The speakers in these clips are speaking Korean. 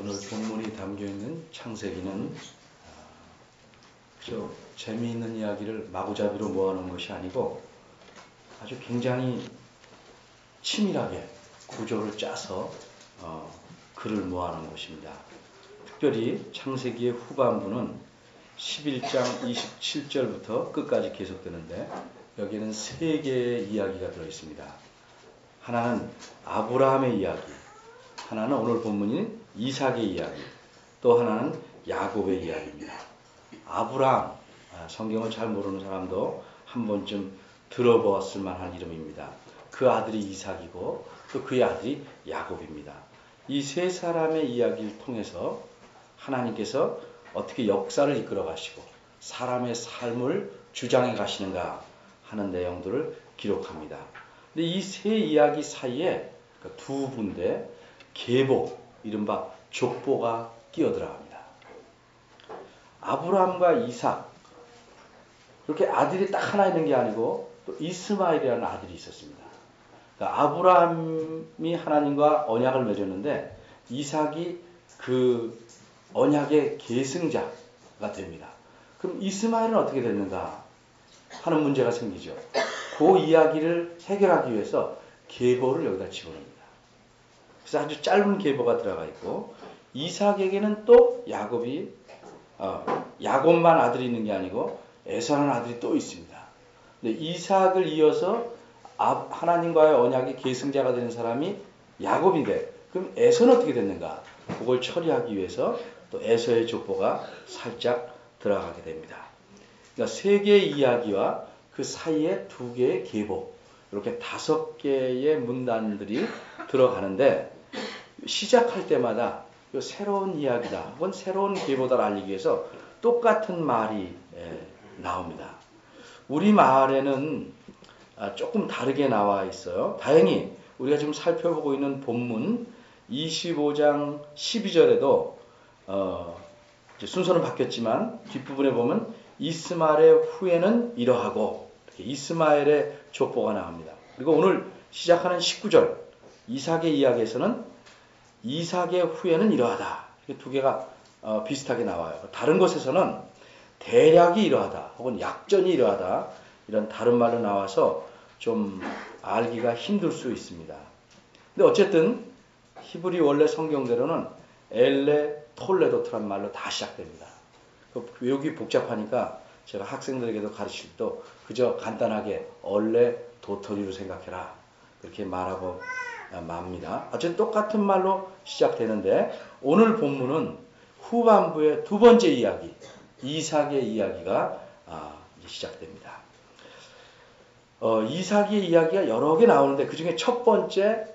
오늘 본문이 담겨있는 창세기는 재미있는 이야기를 마구잡이로 모아놓은 것이 아니고 아주 굉장히 치밀하게 구조를 짜서 글을 모아놓은 것입니다. 특별히 창세기의 후반부는 11장 27절부터 끝까지 계속되는데 여기에는 세 개의 이야기가 들어있습니다. 하나는 아브라함의 이야기, 하나는 오늘 본문인 이삭의 이야기, 또 하나는 야곱의 이야기입니다. 아브라함, 성경을 잘 모르는 사람도 한 번쯤 들어보았을 만한 이름입니다. 그 아들이 이삭이고 또 그의 아들이 야곱입니다. 이 세 사람의 이야기를 통해서 하나님께서 어떻게 역사를 이끌어 가시고 사람의 삶을 주장해 가시는가 하는 내용들을 기록합니다. 근데 이 세 이야기 사이에 두 군데 계보, 이른바 족보가 끼어들어갑니다. 아브라함과 이삭, 그렇게 아들이 딱 하나 있는 게 아니고 또 이스마엘이라는 아들이 있었습니다. 그러니까 아브라함이 하나님과 언약을 맺었는데 이삭이 그 언약의 계승자가 됩니다. 그럼 이스마엘은 어떻게 됐는가 하는 문제가 생기죠. 그 이야기를 해결하기 위해서 계보를 여기다 집어넣습니다. 그래서 아주 짧은 계보가 들어가 있고 이삭에게는 또 야곱만 아들이 있는 게 아니고 에서라는 아들이 또 있습니다. 근데 이삭을 이어서 하나님과의 언약의 계승자가 되는 사람이 야곱인데 그럼 에서는 어떻게 됐는가? 그걸 처리하기 위해서 또 에서의 족보가 살짝 들어가게 됩니다. 그러니까 세 개의 이야기와 그 사이에 두 개의 계보, 이렇게 5개의 문단들이 들어가는데 시작할 때마다 새로운 이야기다 혹은 새로운 계보다를 알리기 위해서 똑같은 말이 나옵니다. 우리말에는 조금 다르게 나와 있어요. 다행히 우리가 지금 살펴보고 있는 본문 25장 12절에도 순서는 바뀌었지만 뒷부분에 보면 이스마엘의 후에는 이러하고 이렇게 이스마엘의 족보가 나옵니다. 그리고 오늘 시작하는 19절 이삭의 이야기에서는 이삭의 후에는 이러하다. 이렇게 두 개가 비슷하게 나와요. 다른 곳에서는 대략이 이러하다 혹은 약전이 이러하다 이런 다른 말로 나와서 좀 알기가 힘들 수 있습니다. 근데 어쨌든 히브리 원래 성경대로는 엘레 톨레도트란 말로 다 시작됩니다. 외우기 복잡하니까 제가 학생들에게도 가르칠 때 그저 간단하게 얼레 도토리로 생각해라 그렇게 말하고 맙니다. 어쨌든 똑같은 말로 시작되는데 오늘 본문은 후반부의 두 번째 이야기 이삭의 이야기가 이제 시작됩니다. 이삭의 이야기가 여러 개 나오는데 그 중에 첫 번째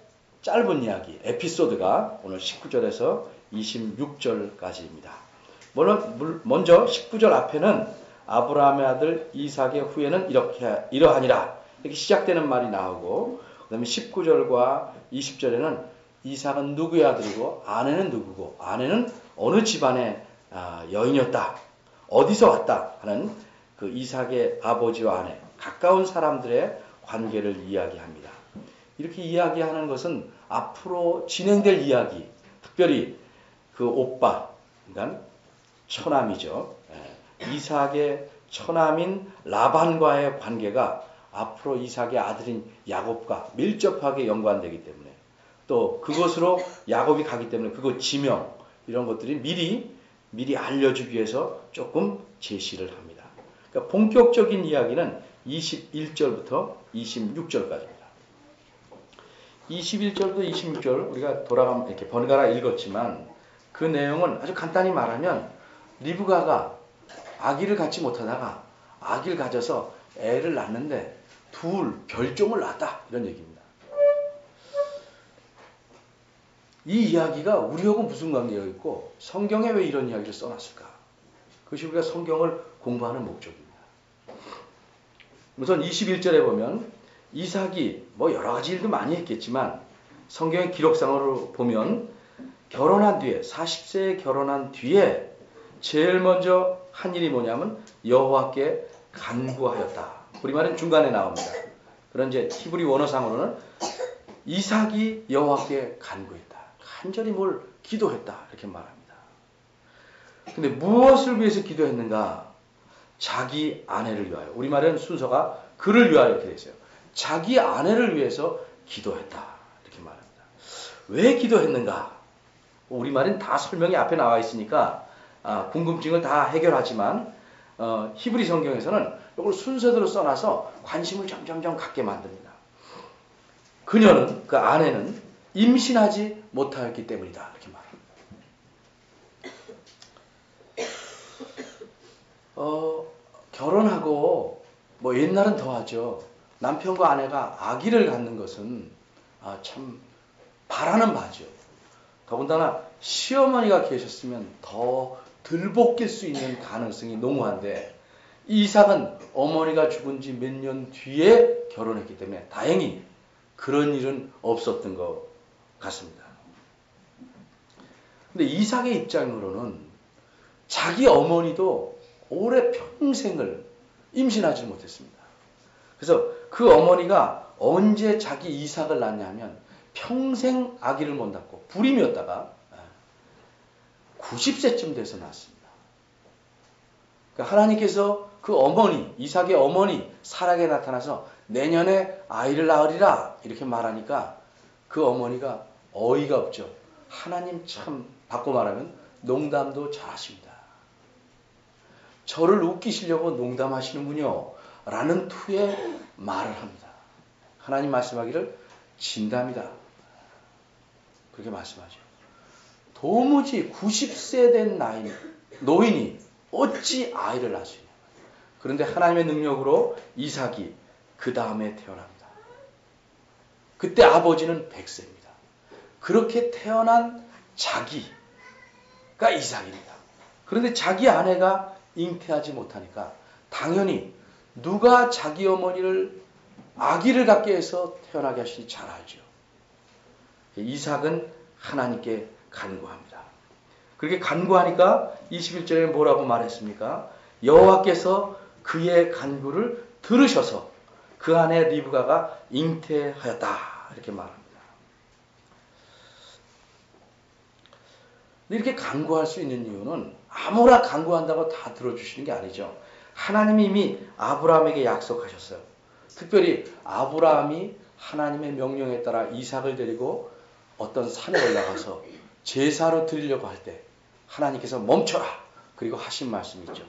짧은 이야기 에피소드가 오늘 19절에서 26절까지입니다. 물론 먼저 19절 앞에는 아브라함의 아들 이삭의 후에는 이러하니라 이렇게 시작되는 말이 나오고 그 다음에 19절과 20절에는 이삭은 누구의 아들이고 아내는 누구고 아내는 어느 집안의 여인이었다 어디서 왔다 하는 그 이삭의 아버지와 아내 가까운 사람들의 관계를 이야기합니다. 이렇게 이야기하는 것은 앞으로 진행될 이야기 특별히 그 오빠 그러니까 처남이죠. 이삭의 처남인 라반과의 관계가 앞으로 이삭의 아들인 야곱과 밀접하게 연관되기 때문에 또 그것으로 야곱이 가기 때문에 그것 지명 이런 것들이 미리 알려주기 위해서 조금 제시를 합니다. 그러니까 본격적인 이야기는 21절부터 26절까지입니다. 21절부터 26절 우리가 돌아가면 이렇게 번갈아 읽었지만 그 내용은 아주 간단히 말하면 리브가가 아기를 갖지 못하다가 아기를 가져서 애를 낳는데 둘 별종을 낳았다 이런 얘기입니다. 이 이야기가 우리하고 무슨 관계가 있고 성경에 왜 이런 이야기를 써놨을까? 그것이 우리가 성경을 공부하는 목적입니다. 우선 21절에 보면 이삭이 여러 가지 일도 많이 했겠지만 성경의 기록상으로 보면 결혼한 뒤에 40세에 결혼한 뒤에 제일 먼저 한 일이 뭐냐면 여호와께 간구하였다. 우리말은 중간에 나옵니다. 그런 이제 히브리 원어상으로는 이삭이 여호와께 간구했다. 간절히 뭘 기도했다 이렇게 말합니다. 근데 무엇을 위해서 기도했는가? 자기 아내를 위하여. 우리말은 순서가 그를 위하여 이렇게 되어 있어요. 자기 아내를 위해서 기도했다 이렇게 말합니다. 왜 기도했는가? 우리말은 다 설명이 앞에 나와 있으니까 궁금증을 다 해결하지만 히브리 성경에서는 이걸 순서대로 써놔서 관심을 점점점 갖게 만듭니다. 그녀는, 그 아내는 임신하지 못하였기 때문이다 이렇게 말합니다. 결혼하고 뭐 옛날은 더하죠. 남편과 아내가 아기를 갖는 것은 참 바라는 바죠. 더군다나 시어머니가 계셨으면 더 덜 복길 수 있는 가능성이 농후한데 이삭은 어머니가 죽은 지 몇 년 뒤에 결혼했기 때문에 다행히 그런 일은 없었던 것 같습니다. 근데 이삭의 입장으로는 자기 어머니도 오래 평생을 임신하지 못했습니다. 그래서 그 어머니가 언제 자기 이삭을 낳냐면 평생 아기를 못 낳고 불임이었다가 90세쯤 돼서 낳았습니다. 그러니까 하나님께서 그 어머니, 이삭의 어머니 사락에 나타나서 내년에 아이를 낳으리라 이렇게 말하니까 그 어머니가 어이가 없죠. 하나님 참 바꿔 말하면 농담도 잘하십니다. 저를 웃기시려고 농담하시는군요 라는 투의 말을 합니다. 하나님 말씀하기를 진담이다 그렇게 말씀하죠. 도무지 90세 된 노인이 어찌 아이를 낳을 수 있냐. 그런데 하나님의 능력으로 이삭이 그 다음에 태어납니다. 그때 아버지는 100세입니다. 그렇게 태어난 자기가 이삭입니다. 그런데 자기 아내가 잉태하지 못하니까 당연히 누가 자기 어머니를 아기를 갖게 해서 태어나게 하시니 잘 알죠. 이삭은 하나님께 간구합니다. 그렇게 간구하니까 21절에 뭐라고 말했습니까? 여호와께서 그의 간구를 들으셔서 그 아내 리브가가 잉태하였다 이렇게 말합니다. 이렇게 간구할 수 있는 이유는 아무나 간구한다고 다 들어주시는 게 아니죠. 하나님이 이미 아브라함에게 약속하셨어요. 특별히 아브라함이 하나님의 명령에 따라 이삭을 데리고 어떤 산에 올라가서 제사로 드리려고 할 때 하나님께서 멈춰라 그리고 하신 말씀이 있죠.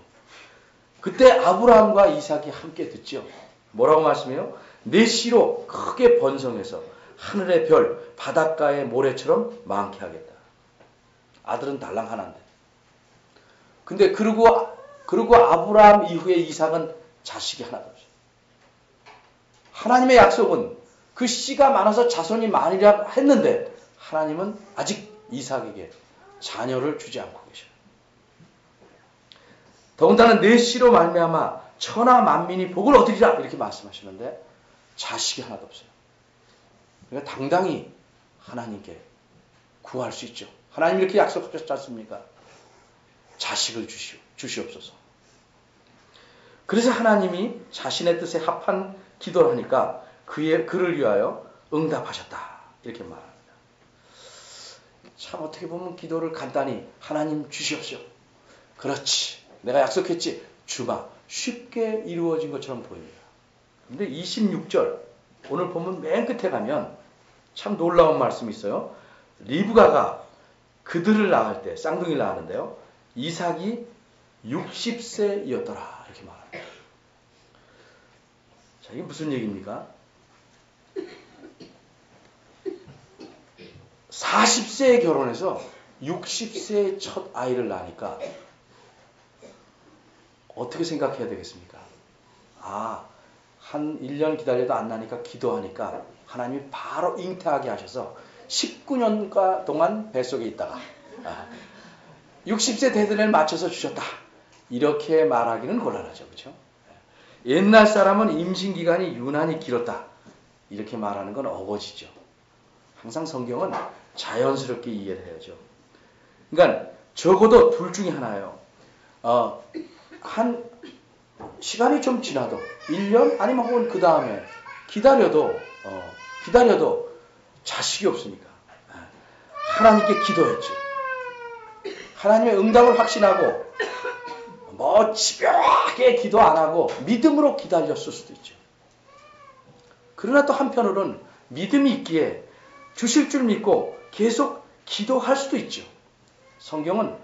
그때 아브라함과 이삭이 함께 듣죠. 뭐라고 말씀해요? 내 씨로 크게 번성해서 하늘의 별 바닷가의 모래처럼 많게 하겠다. 아들은 달랑 하나인데. 근데 그리고 아브라함 이후에 이삭은 자식이 하나도 없어요. 하나님의 약속은 그 씨가 많아서 자손이 많으리라 했는데 하나님은 아직 이삭에게 자녀를 주지 않고 계셔요. 더군다나 내 씨로 말미암아 천하 만민이 복을 얻으리라 이렇게 말씀하시는데 자식이 하나도 없어요. 그러니까 당당히 하나님께 구할 수 있죠. 하나님 이렇게 약속하셨지 않습니까? 자식을 주시옵소서. 그래서 하나님이 자신의 뜻에 합한 기도를 하니까 그를 위하여 응답하셨다 이렇게 말합니다. 참 어떻게 보면 기도를 간단히 하나님 주시옵시오. 그렇지. 내가 약속했지. 주마. 쉽게 이루어진 것처럼 보입니다. 그런데 26절 오늘 보면 맨 끝에 가면 참 놀라운 말씀이 있어요. 리브가가 그들을 낳을 때 쌍둥이를 낳았는데요. 이삭이 60세이었더라 이렇게 말합니다. 자, 이게 무슨 얘기입니까? 40세에 결혼해서 60세에 첫 아이를 낳으니까 어떻게 생각해야 되겠습니까? 한 1년 기다려도 안 나니까 기도하니까 하나님이 바로 잉태하게 하셔서 19년 동안 뱃속에 있다가 60세 되던 애를 맞춰서 주셨다. 이렇게 말하기는 곤란하죠. 그렇죠? 옛날 사람은 임신기간이 유난히 길었다. 이렇게 말하는 건 어거지죠. 항상 성경은 자연스럽게 이해를 해야죠. 그러니까 적어도 둘 중에 하나예요. 한 시간이 좀 지나도 1년 아니면 혹은 그 다음에 기다려도 자식이 없으니까 하나님께 기도했죠. 하나님의 응답을 확신하고 뭐 집요하게 기도 안 하고 믿음으로 기다렸을 수도 있죠. 그러나 또 한편으로는 믿음이 있기에 주실 줄 믿고 계속 기도할 수도 있죠. 성경은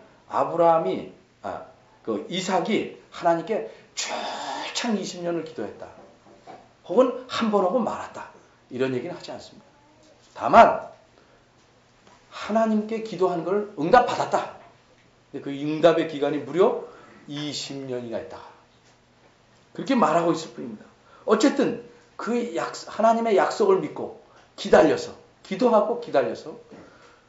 이삭이 하나님께 출창 20년을 기도했다. 혹은 한 번 오고 말았다. 이런 얘기는 하지 않습니다. 다만 하나님께 기도한 걸 응답받았다. 근데 그 응답의 기간이 무려 20년이나 있다. 그렇게 말하고 있을 뿐입니다. 어쨌든 그 하나님의 약속을 믿고 기다려서 기도하고 기다려서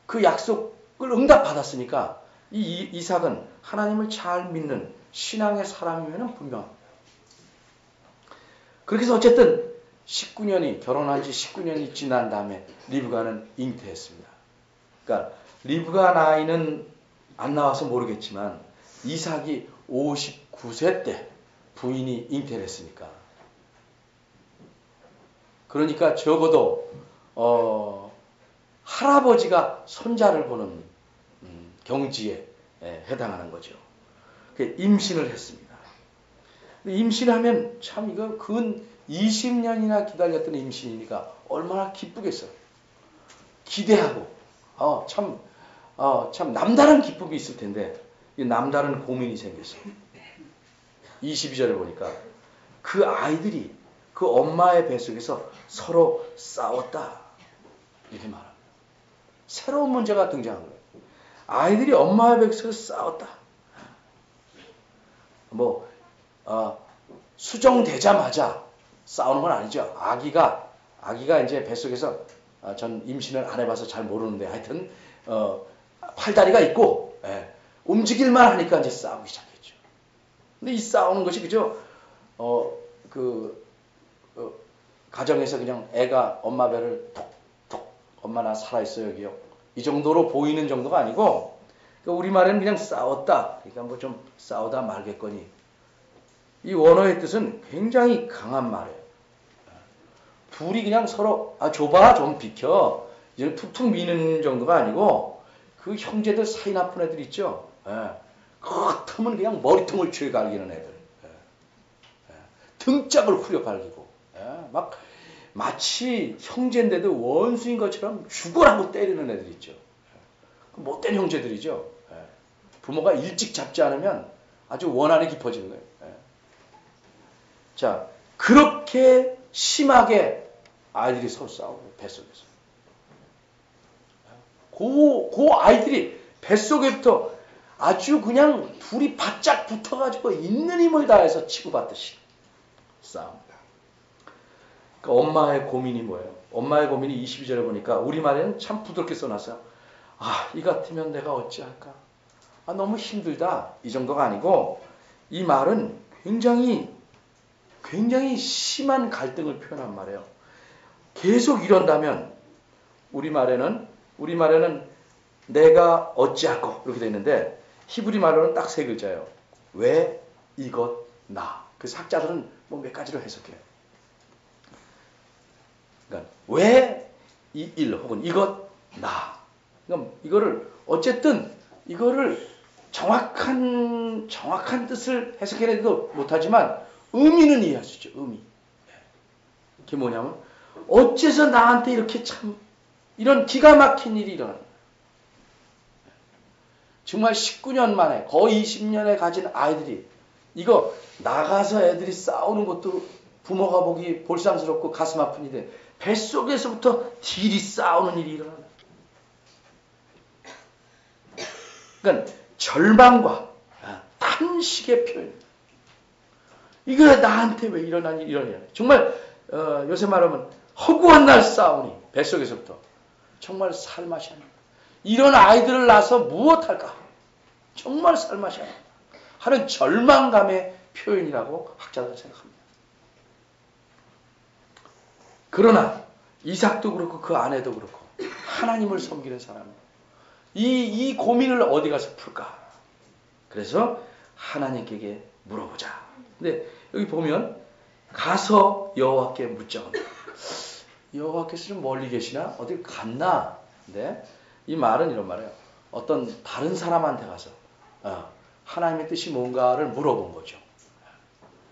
그 약속을 응답받았으니까 이 이삭은 하나님을 잘 믿는 신앙의 사람이면 분명합니다. 그렇게 해서 어쨌든 19년이 결혼한 지 19년이 지난 다음에 리브가는 잉태했습니다. 그러니까 리브가 나이는 안 나와서 모르겠지만 이삭이 59세 때 부인이 잉태를 했으니까 그러니까 적어도 할아버지가 손자를 보는 경지에 해당하는 거죠. 임신을 했습니다. 임신하면 참 이거 근 20년이나 기다렸던 임신이니까 얼마나 기쁘겠어요. 기대하고 참 남다른 기쁨이 있을 텐데 남다른 고민이 생겼어요. 22절에 보니까 그 아이들이 그 엄마의 뱃속에서 서로 싸웠다. 이렇게 말합니다. 새로운 문제가 등장한 거예요. 아이들이 엄마의 뱃속에서 싸웠다. 수정되자마자 싸우는 건 아니죠. 아기가 이제 뱃속에서 전 임신을 안 해봐서 잘 모르는데 하여튼 팔다리가 있고 움직일만 하니까 이제 싸우기 시작했죠. 근데 이 싸우는 것이 그죠? 가정에서 그냥 애가 엄마 배를 톡톡 엄마 나 살아있어 여기요. 이 정도로 보이는 정도가 아니고 우리말에는 그냥 싸웠다. 그러니까 뭐 좀 싸우다 말겠거니. 이 원어의 뜻은 굉장히 강한 말이에요. 둘이 그냥 서로 줘봐 좀 비켜. 이제 툭툭 미는 정도가 아니고 그 형제들 사이 나쁜 애들 있죠. 같으면 그냥 머리통을 쥐어 갈기는 애들. 등짝을 후려 갈기고 막 마치 형제인데도 원수인 것처럼 죽으라고 때리는 애들 있죠. 못된 형제들이죠. 부모가 일찍 잡지 않으면 아주 원한이 깊어지는 거예요. 자, 그렇게 심하게 아이들이 서로 싸우고 뱃속에서. 그 아이들이 뱃속에부터 아주 그냥 둘이 바짝 붙어가지고 있는 힘을 다해서 치고받듯이 싸웁니다. 그러니까 엄마의 고민이 뭐예요? 엄마의 고민이 22절에 보니까 우리말에는 참 부드럽게 써놨어요. 이 같으면 내가 어찌할까? 너무 힘들다. 이 정도가 아니고 이 말은 굉장히 심한 갈등을 표현한 말이에요. 계속 이런다면 우리말에는 내가 어찌할꼬 이렇게 되어 있는데 히브리 말로는 딱 세 글자예요. 왜 이것 나. 그 학자들은 뭐 몇 가지로 해석해요. 그러니까 왜 이 일 혹은 이것 나. 그러니까 어쨌든 이거를 정확한 뜻을 해석해내도 못하지만 의미는 이해할 수 있죠. 의미. 그게 뭐냐면 어째서 나한테 이렇게 참 이런 기가 막힌 일이 일어나는 거예요. 정말 19년 만에 거의 20년에 가진 아이들이 이거 나가서 애들이 싸우는 것도 부모가 보기 볼상스럽고 가슴 아픈 일인데 뱃속에서부터 딜이 싸우는 일이 일어나는 거예요. 그러니까 절망과 탄식의 표현. 이거 나한테 왜 일어나니 이러냐. 정말 요새 말하면 허구한 날 싸우니 뱃속에서부터 정말 살맛이 안 납니다. 이런 아이들을 낳아서 무엇할까? 정말 살맛이 안 납니다. 하는 절망감의 표현이라고 학자들은 생각합니다. 그러나 이삭도 그렇고 그 아내도 그렇고 하나님을 섬기는 사람입니다. 이 고민을 어디 가서 풀까? 그래서 하나님께 물어보자. 근데 여기 보면 가서 여호와께 묻자. 여호와께서 좀 멀리 계시나? 어디 갔나? 근데 이 말은 이런 말이에요. 어떤 다른 사람한테 가서 하나님의 뜻이 뭔가를 물어본 거죠.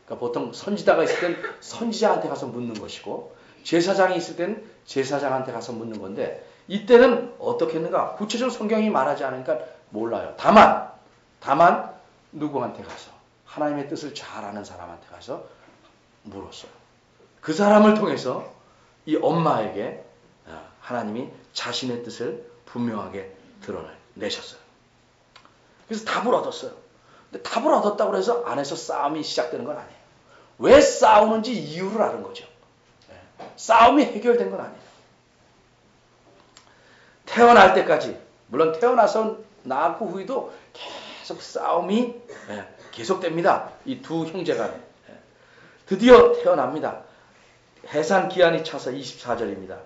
그러니까 보통 선지자가 있을 땐 선지자한테 가서 묻는 것이고 제사장이 있을 땐 제사장한테 가서 묻는 건데 이때는 어떻게 했는가? 구체적으로 성경이 말하지 않으니까 몰라요. 다만 누구한테 가서 하나님의 뜻을 잘 아는 사람한테 가서 물었어요. 그 사람을 통해서 이 엄마에게 하나님이 자신의 뜻을 분명하게 드러내셨어요. 그래서 답을 얻었어요. 근데 답을 얻었다고 해서 안에서 싸움이 시작되는 건 아니에요. 왜 싸우는지 이유를 아는 거죠. 싸움이 해결된 건 아니에요. 태어날 때까지, 물론 태어나서 낳고 후에도 계속 싸움이 계속됩니다. 이 두 형제 간에. 드디어 태어납니다. 해산 기한이 차서 24절입니다.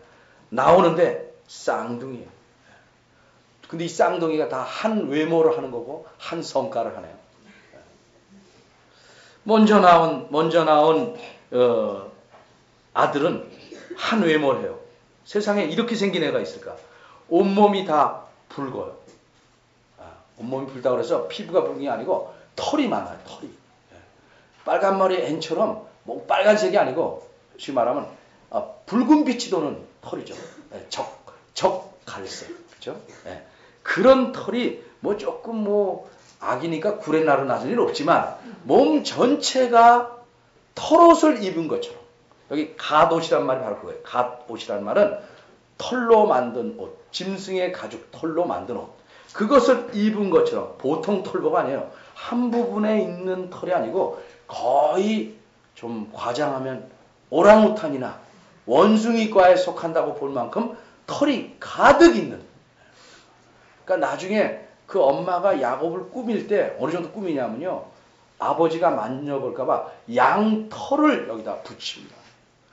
나오는데 쌍둥이에요. 근데 이 쌍둥이가 다 한 외모를 하는 거고 한 성깔을 하네요. 먼저 나온 아들은 한 외모를 해요. 세상에 이렇게 생긴 애가 있을까? 온몸이 다 붉어요. 온몸이 붉다고 그래서 피부가 붉은 게 아니고 털이 많아요. 털이. 빨간 머리 앤처럼 뭐 빨간색이 아니고 쉽게 말하면 붉은 빛이 도는 털이죠. 적갈색. 그렇죠? 그런 털이 뭐 조금 뭐 아기니까 구레나루 낮은 일 없지만 몸 전체가 털옷을 입은 것처럼 여기 갓옷이란 말이 바로 그거예요. 갓옷이란 말은 털로 만든 옷, 짐승의 가죽 털로 만든 옷. 그것을 입은 것처럼 보통 털보가 아니에요. 한 부분에 있는 털이 아니고 거의 좀 과장하면 오랑우탄이나 원숭이과에 속한다고 볼 만큼 털이 가득 있는. 그러니까 나중에 그 엄마가 야곱을 꾸밀 때 어느 정도 꾸미냐면요. 아버지가 만져볼까봐 양털을 여기다 붙입니다.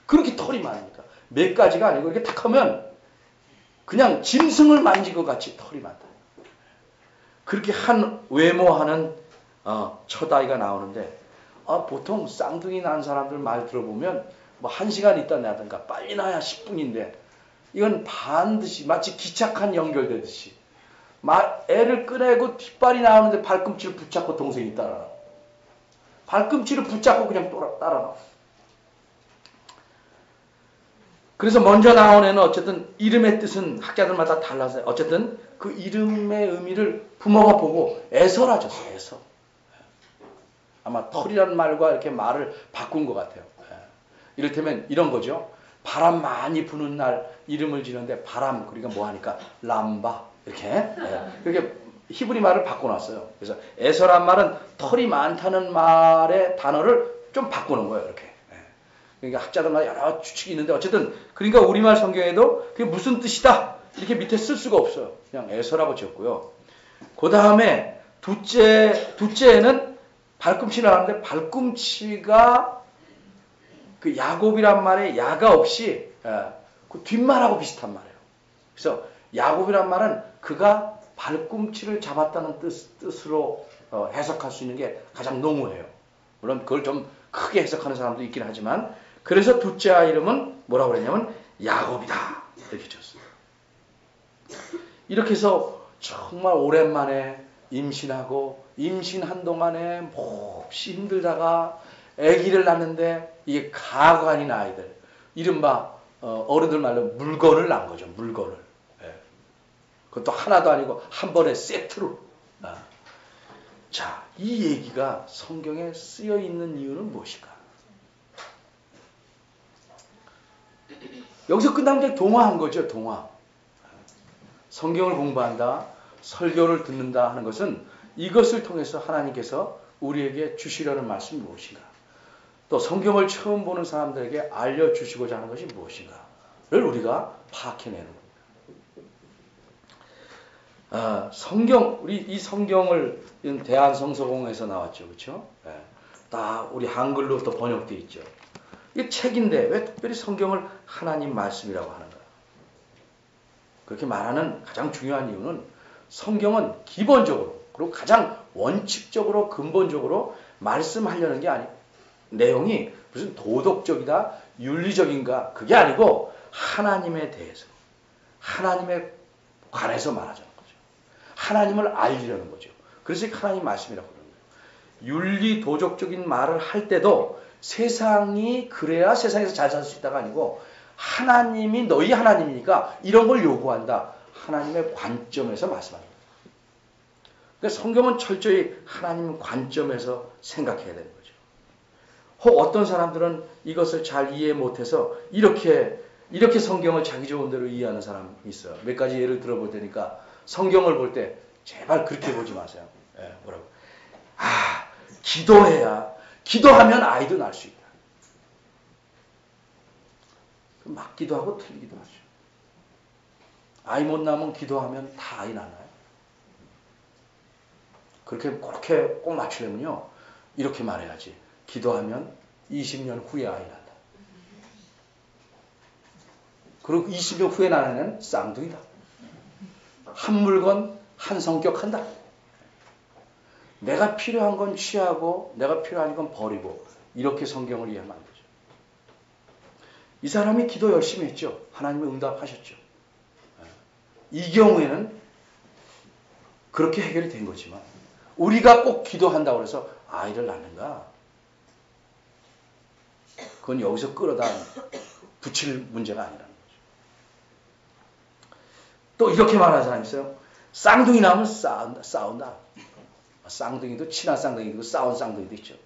그렇게 털이 많으니까. 몇 가지가 아니고 이렇게 탁 하면 그냥 짐승을 만진 것 같이 털이 많다. 그렇게 한 외모하는 첫 아이가 나오는데 보통 쌍둥이 난 사람들 말 들어보면 뭐 1시간 있다 나든가 빨리 나야 10분인데 이건 반드시 마치 기착한 연결되듯이 애를 꺼내고 뒷발이 나오는데 발꿈치를 붙잡고 동생이 따라나. 발꿈치를 붙잡고 그냥 따라나. 그래서 먼저 나온 애는 어쨌든 이름의 뜻은 학자들마다 달라서 어쨌든 그 이름의 의미를 부모가 보고 에서라 줬어요. 에서. 아마 털이라는 말과 이렇게 말을 바꾼 것 같아요. 이를테면 이런 거죠. 바람 많이 부는 날 이름을 지는데 바람 그러니까 뭐 하니까 람바 이렇게 그렇게 히브리 말을 바꿔놨어요. 그래서 에서란 말은 털이 많다는 말의 단어를 좀 바꾸는 거예요. 이렇게. 그러니까 학자들마다 여러 추측이 있는데 어쨌든 그러니까 우리말 성경에도 그게 무슨 뜻이다 이렇게 밑에 쓸 수가 없어요. 그냥 에서라고 지었고요. 그 다음에 둘째는 발꿈치를 하는데 발꿈치가 그 야곱이란 말에 야가 없이 그 뒷말하고 비슷한 말이에요. 그래서 야곱이란 말은 그가 발꿈치를 잡았다는 뜻으로 해석할 수 있는 게 가장 농후해요. 물론 그걸 좀 크게 해석하는 사람도 있긴 하지만 그래서 둘째 아이 이름은 뭐라고 그랬냐면 야곱이다 이렇게 줬어요. 이렇게 해서 정말 오랜만에 임신하고 임신 한동안에 몹시 힘들다가 아기를 낳는데 이게 가관인 아이들 이른바 어른들 말로 물건을 낳은 거죠. 물건을. 그것도 하나도 아니고 한 번에 세트로. 자, 이 얘기가 성경에 쓰여 있는 이유는 무엇일까? 여기서 끝나면 이제 동화한 거죠. 동화. 성경을 공부한다, 설교를 듣는다 하는 것은 이것을 통해서 하나님께서 우리에게 주시려는 말씀이 무엇인가? 또 성경을 처음 보는 사람들에게 알려주시고자 하는 것이 무엇인가를 우리가 파악해내는 겁니다. 우리 이 성경을 대한성서공회에서 나왔죠. 그렇죠? 다 우리 한글로 또 번역되어 있죠. 이게 책인데 왜 특별히 성경을 하나님 말씀이라고 하는가? 그렇게 말하는 가장 중요한 이유는 성경은 기본적으로 그리고 가장 원칙적으로 근본적으로 말씀하려는 게 아니고 내용이 무슨 도덕적이다 하나님에 대해서 하나님의 관해서 말하자는 거죠. 하나님을 알리려는 거죠. 그래서 하나님 말씀이라고 그러는 거예요. 윤리 도덕적인 말을 할 때도 세상이 그래야 세상에서 잘 살 수 있다가 아니고 하나님이 너희 하나님이니까 이런 걸 요구한다. 하나님의 관점에서 말씀합니다. 그러니까 성경은 철저히 하나님 관점에서 생각해야 되는 거죠. 혹 어떤 사람들은 이것을 잘 이해 못해서 이렇게 성경을 자기 좋은 대로 이해하는 사람이 있어요. 몇 가지 예를 들어볼 테니까 성경을 볼 때 제발 그렇게 보지 마세요. 뭐라고? 기도하면 아이도 낳을 수 있다. 맞기도 하고 틀리기도 하죠. 아이 못 낳으면 기도하면 다 아이 낳나요? 그렇게 꼭 맞추려면요. 이렇게 말해야지. 기도하면 20년 후에 아이 낳는다. 그리고 20년 후에 낳는 애는 쌍둥이다. 한 물건 한 성격 한다. 내가 필요한 건 취하고 내가 필요한 건 버리고 이렇게 성경을 이해하면 안 되죠. 이 사람이 기도 열심히 했죠. 하나님이 응답하셨죠. 이 경우에는 그렇게 해결이 된 거지만 우리가 꼭 기도한다고 해서 아이를 낳는가? 그건 여기서 끌어다 붙일 문제가 아니라는 거죠. 또 이렇게 말하는 사람이 있어요. 쌍둥이 나오면 싸운다. 쌍둥이도 친한 쌍둥이도 있고 싸운 쌍둥이도 있죠.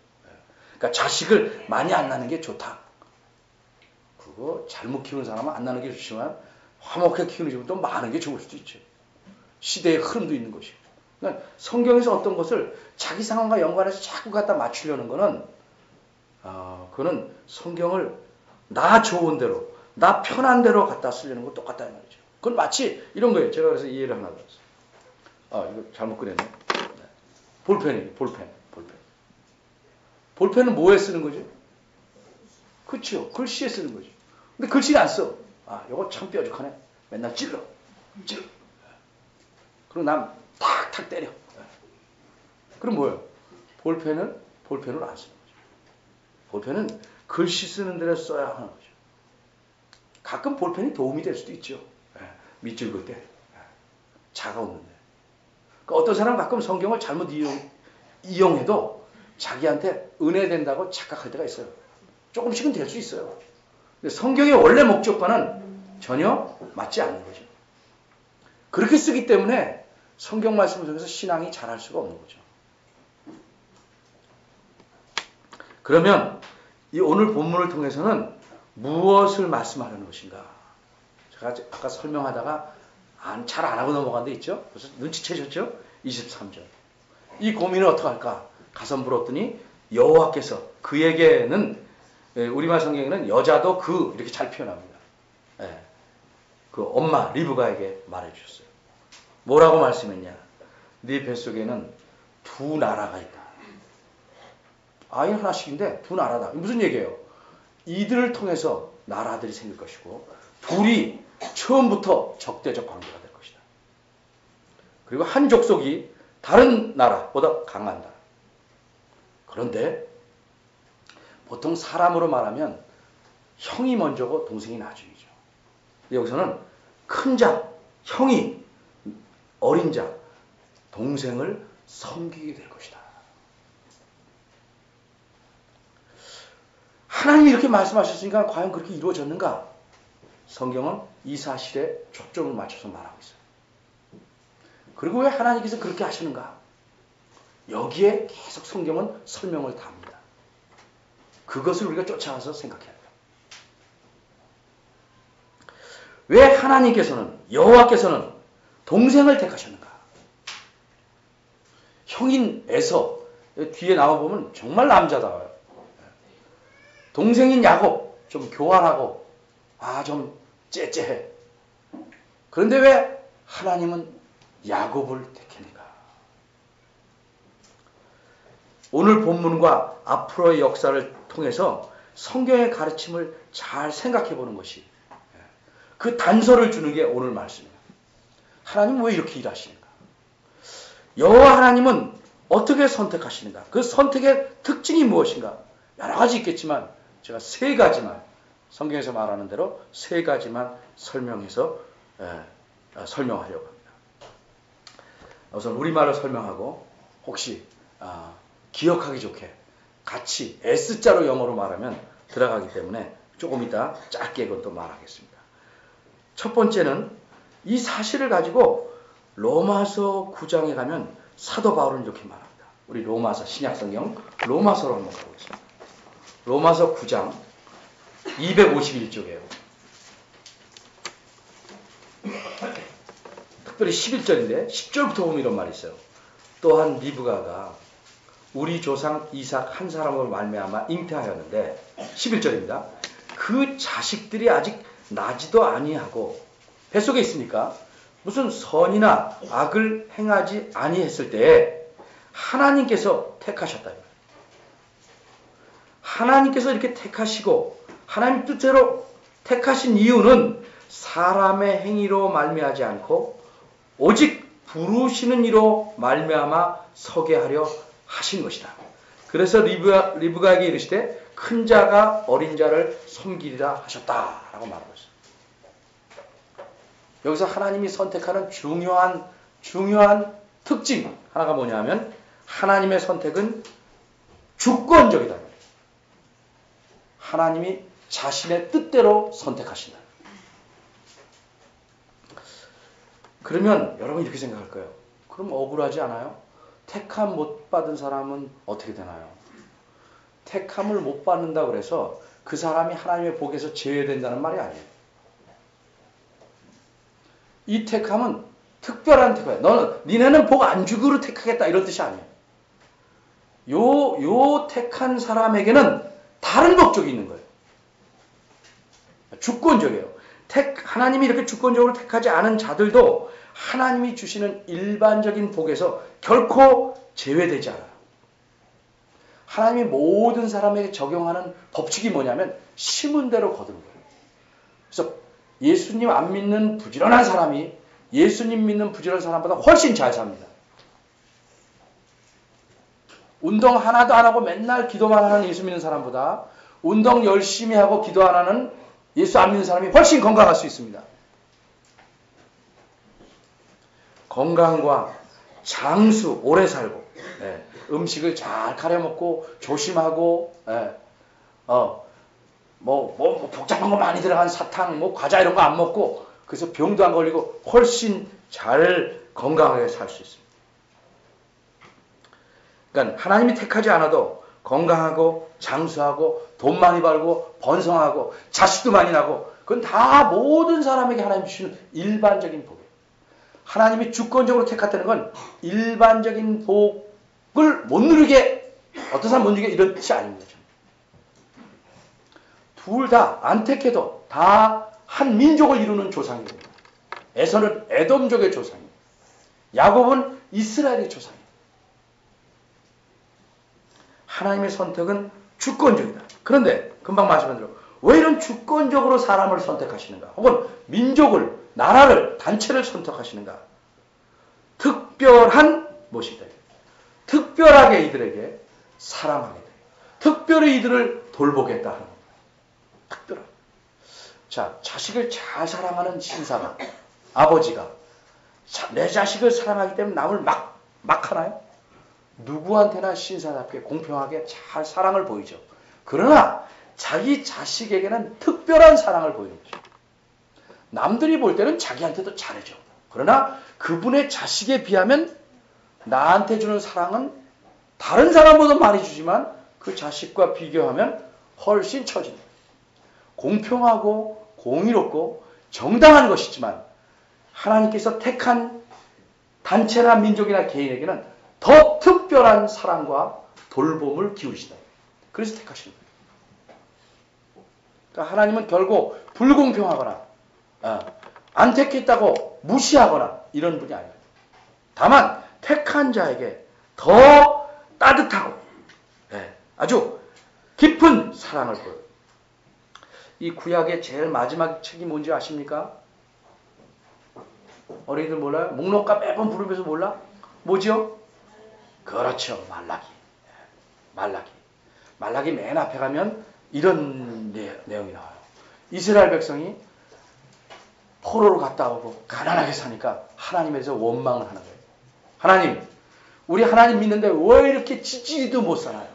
그러니까 자식을 많이 안 낳는 게 좋다. 그거 잘못 키우는 사람은 안 낳는 게 좋지만 화목하게 키우는 집은 또 많은 게 좋을 수도 있죠. 시대의 흐름도 있는 것이고. 그러니까 성경에서 어떤 것을 자기 상황과 연관해서 자꾸 갖다 맞추려는 거는 그거는 성경을 나 좋은 대로 나 편한 대로 갖다 쓰려는 거 똑같다 이 말이죠. 그건 마치 이런 거예요. 제가 그래서 이해를 하나 들었어요. 이거 잘못 그렸네. 볼펜이에요. 볼펜. 볼펜은 뭐에 쓰는 거죠? 그렇죠. 글씨에 쓰는 거죠. 근데 글씨를 안 써. 이거 참 뾰족하네. 맨날 찔러. 그리고 남 탁탁 때려. 그럼 뭐예요? 볼펜으로 안 쓰는 거죠. 볼펜은 글씨 쓰는 데를 써야 하는 거죠. 가끔 볼펜이 도움이 될 수도 있죠. 밑줄 그을 때. 자가 없는데. 그러니까 어떤 사람은 가끔 성경을 잘못 이용해도 자기한테 은혜 된다고 착각할 때가 있어요. 조금씩은 될 수 있어요. 근데 성경의 원래 목적과는 전혀 맞지 않는 거죠. 그렇게 쓰기 때문에 성경 말씀을 통해서 신앙이 자랄 수가 없는 거죠. 그러면 이 오늘 본문을 통해서는 무엇을 말씀하려는 것인가? 제가 아까 설명하다가 잘 안 하고 넘어간 데 있죠? 그래서 눈치채셨죠? 23절. 이 고민을 어떻게 할까? 가서 물었더니 여호와께서 그에게는 우리말 성경에는 여자도 이렇게 잘 표현합니다. 그 엄마 리브가에게 말해 주셨어요. 뭐라고 말씀했냐? 네 뱃속에는 두 나라가 있다. 아이 하나씩인데 두 나라다. 무슨 얘기예요? 이들을 통해서 나라들이 생길 것이고 둘이 처음부터 적대적 관계가 될 것이다. 그리고 한 족속이 다른 나라보다 강한다. 그런데 보통 사람으로 말하면 형이 먼저고 동생이 나중이죠. 여기서는 큰 자, 형이 어린 자, 동생을 섬기게 될 것이다. 하나님이 이렇게 말씀하셨으니까 과연 그렇게 이루어졌는가? 성경은 이 사실에 초점을 맞춰서 말하고 있어요. 그리고 왜 하나님께서 그렇게 하시는가? 여기에 계속 성경은 설명을 답니다. 그것을 우리가 쫓아가서 생각해야 돼요. 왜 하나님께서는, 여호와께서는 동생을 택하셨는가? 형인 에서 뒤에 나와보면 정말 남자다워요. 동생인 야곱 좀 교활하고 좀 째째해. 그런데 왜 하나님은 야곱을 택했는가? 오늘 본문과 앞으로의 역사를 통해서 성경의 가르침을 잘 생각해 보는 것이 그 단서를 주는 게 오늘 말씀이에요. 하나님은 왜 이렇게 일하시는가? 여호와 하나님은 어떻게 선택하시는가? 그 선택의 특징이 무엇인가? 여러 가지 있겠지만 제가 세 가지만 성경에서 말하는 대로 세 가지만 설명해서 설명하려고 합니다. 우선 우리말로 설명하고 혹시 기억하기 좋게 같이 S자로 영어로 말하면 들어가기 때문에 조금 이따 짧게 그것도 말하겠습니다. 첫 번째는 이 사실을 가지고 로마서 9장에 가면 사도 바울은 이렇게 말합니다. 우리 로마서 신약성경 로마서로 한번 가보겠습니다. 로마서 9장 251쪽이에요. 특별히 11절인데 10절부터 보면 이런 말이 있어요. 또한 리브가가 우리 조상 이삭 한 사람으로 말미암아 잉태하였는데 11절입니다. 그 자식들이 아직 나지도 아니하고 뱃속에 있으니까 무슨 선이나 악을 행하지 아니했을 때에 하나님께서 택하셨다. 하나님께서 이렇게 택하시고 하나님 뜻대로 택하신 이유는 사람의 행위로 말미암지 않고 오직 부르시는 이로 말미암아 서게 하려 하신 것이다. 그래서 리브가에게 이르시되 큰 자가 어린 자를 섬기리라 하셨다라고 말하고 있어요. 여기서 하나님이 선택하는 중요한 특징 하나가 뭐냐면 하나님의 선택은 주권적이다. 하나님이 자신의 뜻대로 선택하신다. 그러면 여러분 이렇게 생각할 거예요. 그럼 억울하지 않아요? 택함 못 받은 사람은 어떻게 되나요? 택함을 못 받는다고 그래서 그 사람이 하나님의 복에서 제외된다는 말이 아니에요. 이 택함은 특별한 택함이에요. 니네는 복 안 주기로 택하겠다 이런 뜻이 아니에요. 요 택한 사람에게는 다른 목적이 있는 거예요. 주권적이에요. 하나님이 이렇게 주권적으로 택하지 않은 자들도 하나님이 주시는 일반적인 복에서 결코 제외되지 않아요. 하나님이 모든 사람에게 적용하는 법칙이 뭐냐면 심은 대로 거두는 거예요. 그래서 예수님 안 믿는 부지런한 사람이 예수님 믿는 부지런한 사람보다 훨씬 잘 삽니다. 운동 하나도 안 하고 맨날 기도만 하는 예수 믿는 사람보다 운동 열심히 하고 기도 안 하는 예수 안 믿는 사람이 훨씬 건강할 수 있습니다. 건강과 장수, 오래 살고, 음식을 잘 가려 먹고, 조심하고, 복잡한 거 많이 들어간 사탕, 과자 이런 거 안 먹고, 그래서 병도 안 걸리고, 훨씬 잘 건강하게 살 수 있습니다. 그러니까 하나님이 택하지 않아도 건강하고, 장수하고, 돈 많이 벌고, 번성하고, 자식도 많이 나고, 그건 다 모든 사람에게 하나님 주시는 일반적인 복이에요. 하나님이 주권적으로 택했다는 건 일반적인 복을 못 누리게, 어떤 사람 못 누리게 이런 뜻이 아닙니다. 둘 다 안 택해도 다 한 민족을 이루는 조상입니다. 에서는 에돔족의 조상입니다. 야곱은 이스라엘의 조상입니다. 하나님의 선택은 주권적이다. 그런데 금방 말씀한 대로 왜 이런 주권적으로 사람을 선택하시는가? 혹은 민족을, 나라를, 단체를 선택하시는가? 특별한 무엇이다. 특별하게 이들에게 사랑하게 돼. 특별히 이들을 돌보겠다 하는 겁니다. 특별하게. 자, 자식을 잘 사랑하는 신사가, 아버지가 내 자식을 사랑하기 때문에 남을 막 하나요? 누구한테나 신사답게 공평하게 잘 사랑을 보이죠. 그러나 자기 자식에게는 특별한 사랑을 보이는 거죠. 남들이 볼 때는 자기한테도 잘해줘. 그러나 그분의 자식에 비하면 나한테 주는 사랑은 다른 사람보다 많이 주지만 그 자식과 비교하면 훨씬 처진다. 공평하고 공의롭고 정당한 것이지만 하나님께서 택한 단체나 민족이나 개인에게는 더 특별한 사랑과 돌봄을 기울이시다. 그래서 택하시는 거예요. 그러니까 하나님은 결국 불공평하거나 안 택했다고 무시하거나 이런 분이 아니에요. 다만 택한 자에게 더 따뜻하고 아주 깊은 사랑을 보여요. 이 구약의 제일 마지막 책이 뭔지 아십니까? 어린이들 몰라요? 목록가 매번 부르면서 몰라? 뭐죠? 그렇죠. 말라기 맨 앞에 가면 이런 내용이 나와요. 이스라엘 백성이 포로로 갔다 오고 가난하게 사니까 하나님에 대해서 원망을 하는 거예요. 하나님, 우리 하나님 믿는데 왜 이렇게 지지리도 못 살아요?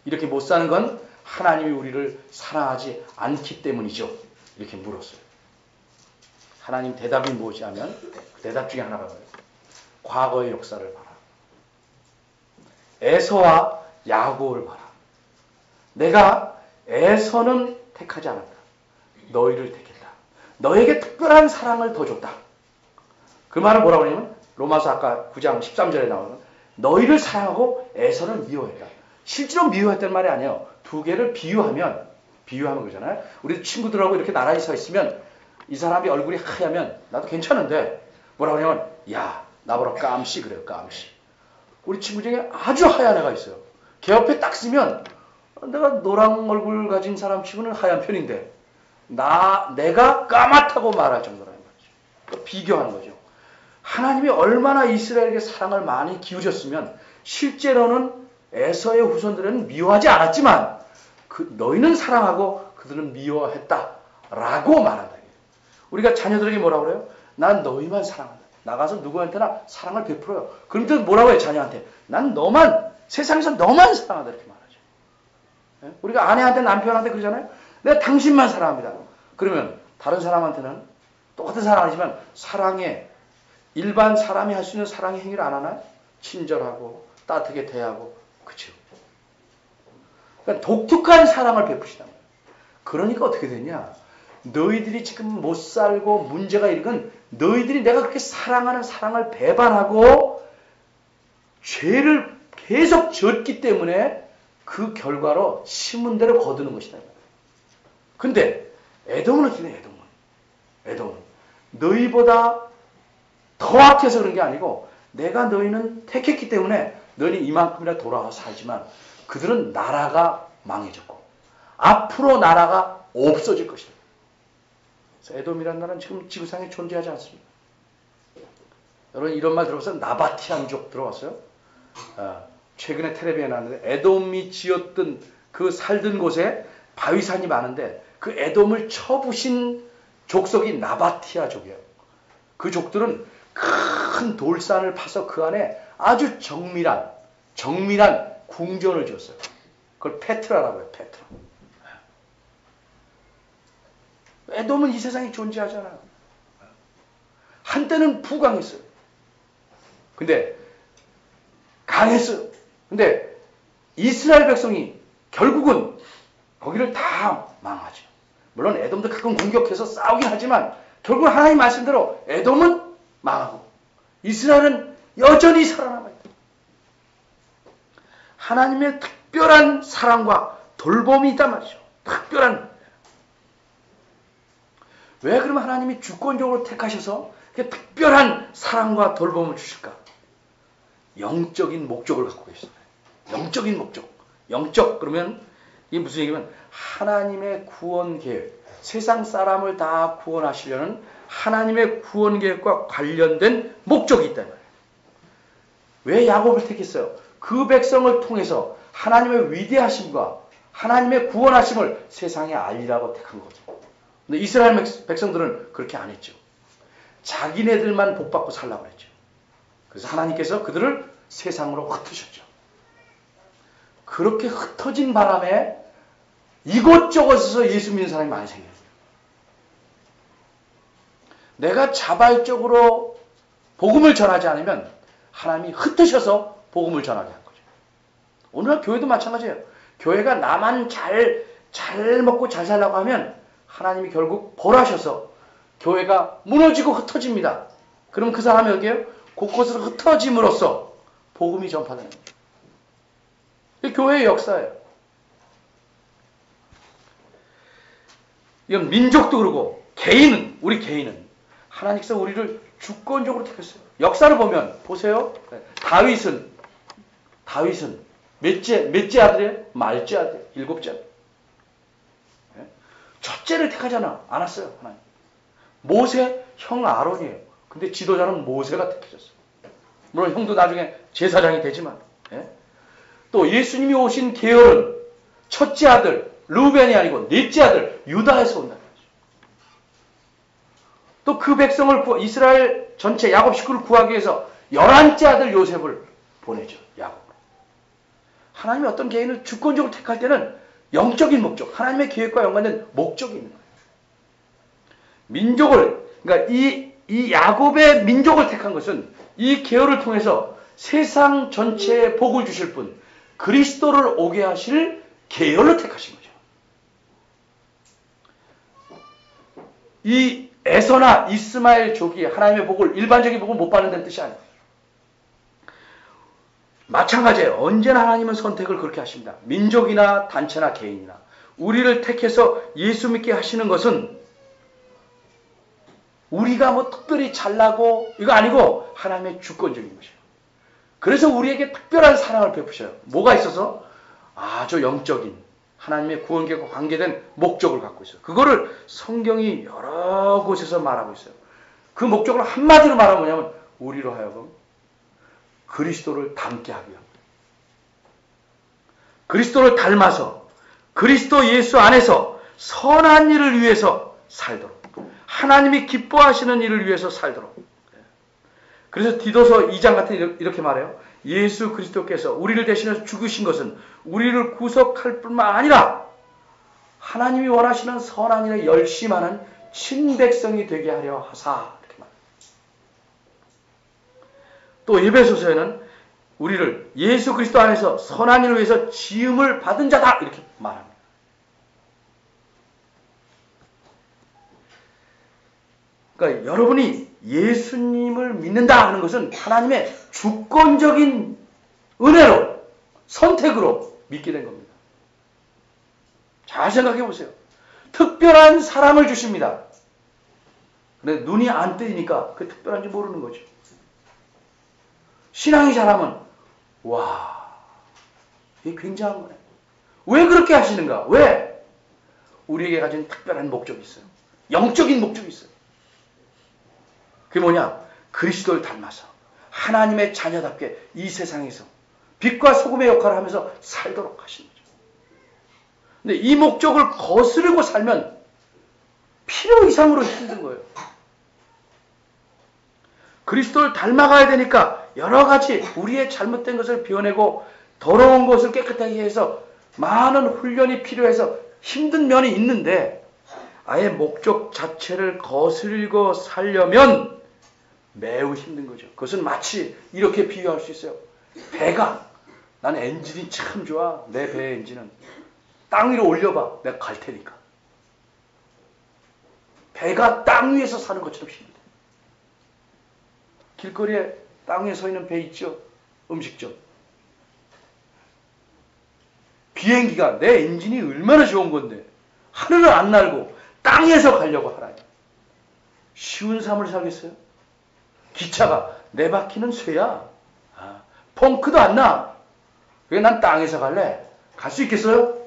이렇게 못 사는 건 하나님이 우리를 사랑하지 않기 때문이죠. 이렇게 물었어요. 하나님 대답이 무엇이 하면 그 대답 중에 하나가 뭐예요? 과거의 역사를 봐라. 에서와 야곱을 봐라. 내가 에서는 택하지 않았다. 너희를 택했다. 너에게 특별한 사랑을 더 줬다. 그 말은 뭐라고 하냐면 로마서 아까 9장 13절에 나오는 너희를 사랑하고 에서를 미워했다. 실제로 미워했다는 말이 아니에요. 두 개를 비유하면 그러잖아요. 우리 친구들하고 이렇게 나란히 서 있으면 이 사람이 얼굴이 하얗면 나도 괜찮은데 뭐라고 하냐면 야 나보라 깜씨 그래요. 깜씨. 우리 친구 중에 아주 하얀 애가 있어요. 걔 옆에 딱 쓰면 내가 노랑 얼굴 가진 사람 치고는 하얀 편인데 내가 까맣다고 말할 정도라는 거죠. 비교하는 거죠. 하나님이 얼마나 이스라엘에게 사랑을 많이 기울였으면 실제로는 에서의 후손들은 미워하지 않았지만 너희는 사랑하고 그들은 미워했다라고 말한다. 우리가 자녀들에게 뭐라고 그래요? 난 너희만 사랑한다. 나가서 누구한테나 사랑을 베풀어요. 그럼 또 뭐라고 해요? 자녀한테. 난 너만 세상에서 너만 사랑한다 이렇게 말하죠. 우리가 아내한테 남편한테 그러잖아요. 내가 당신만 사랑합니다. 그러면 다른 사람한테는 똑같은 사랑이지만 사랑에 일반 사람이 할 수 있는 사랑의 행위를 안 하나요? 친절하고 따뜻하게 대하고 그렇죠. 그러니까 독특한 사랑을 베푸시단 말이에요. 그러니까 어떻게 되냐? 너희들이 지금 못 살고 문제가 있는 건 너희들이 내가 그렇게 사랑하는 사랑을 배반하고 죄를 계속 졌기 때문에 그 결과로 심은 대로 거두는 것이다. 근데 에돔은 어떻게 돼? 에돔은 너희보다 더 악해서 그런 게 아니고 내가 너희는 택했기 때문에 너희는 이만큼이나 돌아와 살지만 그들은 나라가 망해졌고 앞으로 나라가 없어질 것이다. 그래서 에돔이라는 나라는 지금 지구상에 존재하지 않습니다. 여러분 이런 말 들어보세요. 나바티안족 들어봤어요? 최근에 텔레비에 나왔는데 에돔이 지었던 그 살던 곳에 바위산이 많은데 그 에돔을 쳐부신 족속이 나바티아족이에요. 그 족들은 큰 돌산을 파서 그 안에 아주 정밀한 궁전을 지었어요. 그걸 페트라라고 해요. 페트라. 에돔은 이 세상에 존재하잖아요. 한때는 부강했어요. 근데 강했어요. 근데 이스라엘 백성이 결국은 거기를 다 망하죠. 물론 에돔도 가끔 공격해서 싸우긴 하지만 결국 하나님 말씀대로 에돔은 망하고 이스라엘은 여전히 살아남아요. 하나님의 특별한 사랑과 돌봄이 있단 말이죠. 특별한. 왜 그러면 하나님이 주권적으로 택하셔서 특별한 사랑과 돌봄을 주실까? 영적인 목적을 갖고 계시잖아요. 영적인 목적. 영적 그러면 이게 무슨 얘기냐면 하나님의 구원 계획. 세상 사람을 다 구원하시려는 하나님의 구원 계획과 관련된 목적이 있단 말이에요. 왜 야곱을 택했어요? 그 백성을 통해서 하나님의 위대하심과 하나님의 구원하심을 세상에 알리라고 택한 거죠. 근데 이스라엘 백성들은 그렇게 안 했죠. 자기네들만 복받고 살라고 했죠. 그래서 하나님께서 그들을 세상으로 흩으셨죠. 그렇게 흩어진 바람에 이곳저곳에서 예수 믿는 사람이 많이 생겨요. 내가 자발적으로 복음을 전하지 않으면 하나님이 흩으셔서 복음을 전하게 한 거죠. 오늘날 교회도 마찬가지예요. 교회가 나만 잘 먹고 잘 살라고 하면 하나님이 결국 벌하셔서 교회가 무너지고 흩어집니다. 그럼 그 사람이 여기에요? 곳곳으로 흩어짐으로써 복음이 전파되는 거예요. 이게 교회의 역사예요. 이건 민족도 그러고 우리 개인은 하나님께서 우리를 주권적으로 택했어요. 역사를 보면 보세요. 다윗은 몇째 아들이에요? 말째 아들, 7째 아들. 첫째를 택하잖아. 않았어요. 하나님. 모세 형 아론이에요. 근데 지도자는 모세가 택해졌어요. 물론 형도 나중에 제사장이 되지만. 또 예수님이 오신 계열은 첫째 아들 르우벤이 아니고 넷째 아들 유다에서 온다는 거죠. 또 그 백성을 이스라엘 전체 야곱 식구를 구하기 위해서 열한째 아들 요셉을 보내죠. 야곱으로. 하나님이 어떤 개인을 주권적으로 택할 때는 영적인 목적, 하나님의 계획과 연관된 목적이 있는 거예요. 민족을, 그러니까 이 야곱의 민족을 택한 것은 이 계열을 통해서 세상 전체에 복을 주실 분, 그리스도를 오게 하실 계열을 택하신 거죠. 이 에서나 이스마엘 족이 하나님의 복을, 일반적인 복을 못 받는다는 뜻이 아니에요. 마찬가지예요. 언제나 하나님은 선택을 그렇게 하십니다. 민족이나 단체나 개인이나 우리를 택해서 예수 믿게 하시는 것은 우리가 뭐 특별히 잘나고 이거 아니고 하나님의 주권적인 것이에요. 그래서 우리에게 특별한 사랑을 베푸셔요. 뭐가 있어서? 아주 영적인 하나님의 구원계획과 관계된 목적을 갖고 있어요. 그거를 성경이 여러 곳에서 말하고 있어요. 그 목적을 한마디로 말하면 뭐냐면 우리로 하여금 그리스도를 닮게 하기 위함. 그리스도를 닮아서 그리스도 예수 안에서 선한 일을 위해서 살도록, 하나님이 기뻐하시는 일을 위해서 살도록. 그래서 디도서 2장 같은 이렇게 말해요. 예수 그리스도께서 우리를 대신해서 죽으신 것은 우리를 구속할 뿐만 아니라 하나님이 원하시는 선한 일에 열심하는 친백성이 되게 하려 하사. 이렇게 말해요. 또 에베소서에는 우리를 예수 그리스도 안에서 선한 일을 위해서 지음을 받은 자다. 이렇게 말합니다. 그러니까 여러분이 예수님을 믿는다 하는 것은 하나님의 주권적인 은혜로, 선택으로 믿게 된 겁니다. 잘 생각해 보세요. 특별한 사랑을 주십니다. 근데 눈이 안 뜨이니까 그게 특별한지 모르는 거죠. 신앙이 잘하면 와, 이게 굉장한 거네. 왜 그렇게 하시는가? 왜? 우리에게 가진 특별한 목적이 있어요. 영적인 목적이 있어요. 그게 뭐냐? 그리스도를 닮아서 하나님의 자녀답게 이 세상에서 빛과 소금의 역할을 하면서 살도록 하신 거죠. 근데 이 목적을 거스르고 살면 필요 이상으로 힘든 거예요. 그리스도를 닮아가야 되니까 여러 가지 우리의 잘못된 것을 비워내고 더러운 것을 깨끗하게 해서 많은 훈련이 필요해서 힘든 면이 있는데 아예 목적 자체를 거스르고 살려면 매우 힘든 거죠. 그것은 마치 이렇게 비유할 수 있어요. 배가, 난 엔진이 참 좋아. 내 배의 엔진은. 땅 위로 올려봐. 내가 갈 테니까. 배가 땅 위에서 사는 것처럼 힘들어요. 길거리에 땅 위에 서 있는 배 있죠? 음식점. 비행기가 내 엔진이 얼마나 좋은 건데 하늘을 안 날고 땅에서 가려고 하라니. 쉬운 삶을 살겠어요? 기차가 내 바퀴는 쇠야. 펑크도 안 나. 왜 난 땅에서 갈래? 갈 수 있겠어요?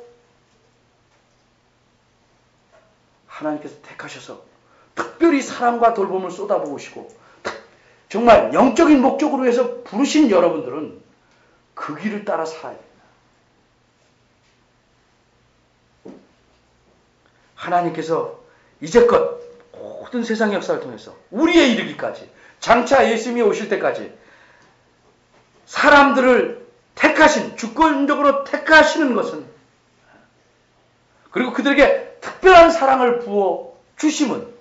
하나님께서 택하셔서 특별히 사랑과 돌봄을 쏟아부으시고 정말 영적인 목적으로 해서 부르신 여러분들은 그 길을 따라 살아야 됩니다. 하나님께서 이제껏 모든 세상 역사를 통해서 우리에 이르기까지 장차 예수님이 오실 때까지 사람들을 택하신, 주권적으로 택하시는 것은 그리고 그들에게 특별한 사랑을 부어 주심은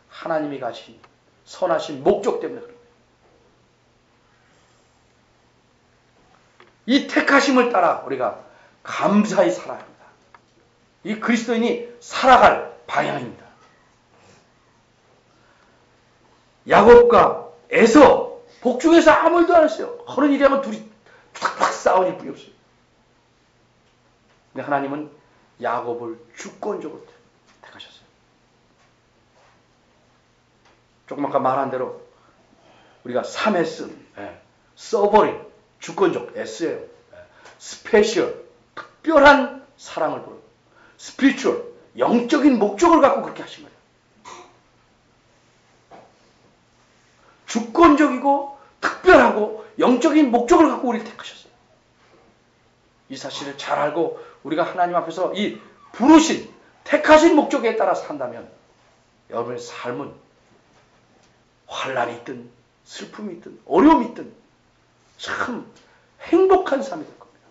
하나님이 가신 선하신 목적 때문에 그런 거예요. 이 택하심을 따라 우리가 감사히 살아야 합니다. 이 그리스도인이 살아갈 방향입니다. 야곱과 에서 복중에서 아무 일도 안 했어요. 하는 일이 하면 둘이 탁탁 싸우니 뿐이 없어요. 근데 하나님은 야곱을 주권적으로 택하셨어요. 조금 아까 말한 대로 우리가 3S, 서버린, 주권적, S예요. 스페셜, 특별한 사랑을 보여. 스피리추얼, 영적인 목적을 갖고 그렇게 하신 거예요. 주권적이고 특별하고 영적인 목적을 갖고 우리를 택하셨어요. 이 사실을 잘 알고 우리가 하나님 앞에서 이 부르신, 택하신 목적에 따라 산다면 여러분의 삶은 환란이 있든 슬픔이 있든 어려움이 있든 참 행복한 삶이 될 겁니다.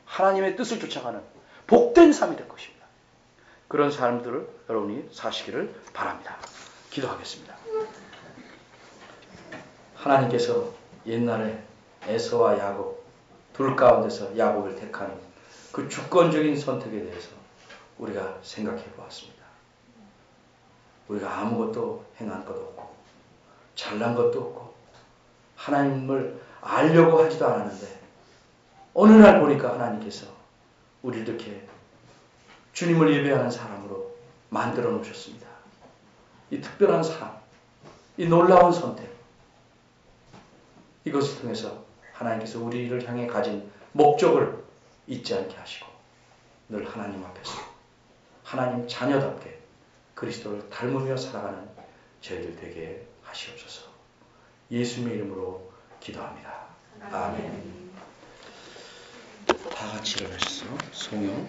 하나님의 뜻을 쫓아가는 복된 삶이 될 것입니다. 그런 삶들을 여러분이 사시기를 바랍니다. 기도하겠습니다. 하나님께서 옛날에 에서와 야곱 둘 가운데서 야곱을 택하는 그 주권적인 선택에 대해서 우리가 생각해 보았습니다. 우리가 아무것도 행한 것도 없고 잘난 것도 없고 하나님을 알려고 하지도 않았는데 어느 날 보니까 하나님께서 우리를 이렇게 주님을 예배하는 사람으로 만들어 놓으셨습니다. 이 특별한 삶, 이 놀라운 선택, 이것을 통해서 하나님께서 우리를 향해 가진 목적을 잊지 않게 하시고 늘 하나님 앞에서 하나님 자녀답게 그리스도를 닮으며 살아가는 저희들 되게 하시옵소서. 예수님의 이름으로 기도합니다. 아멘. 다 같이 일어나셔서 송영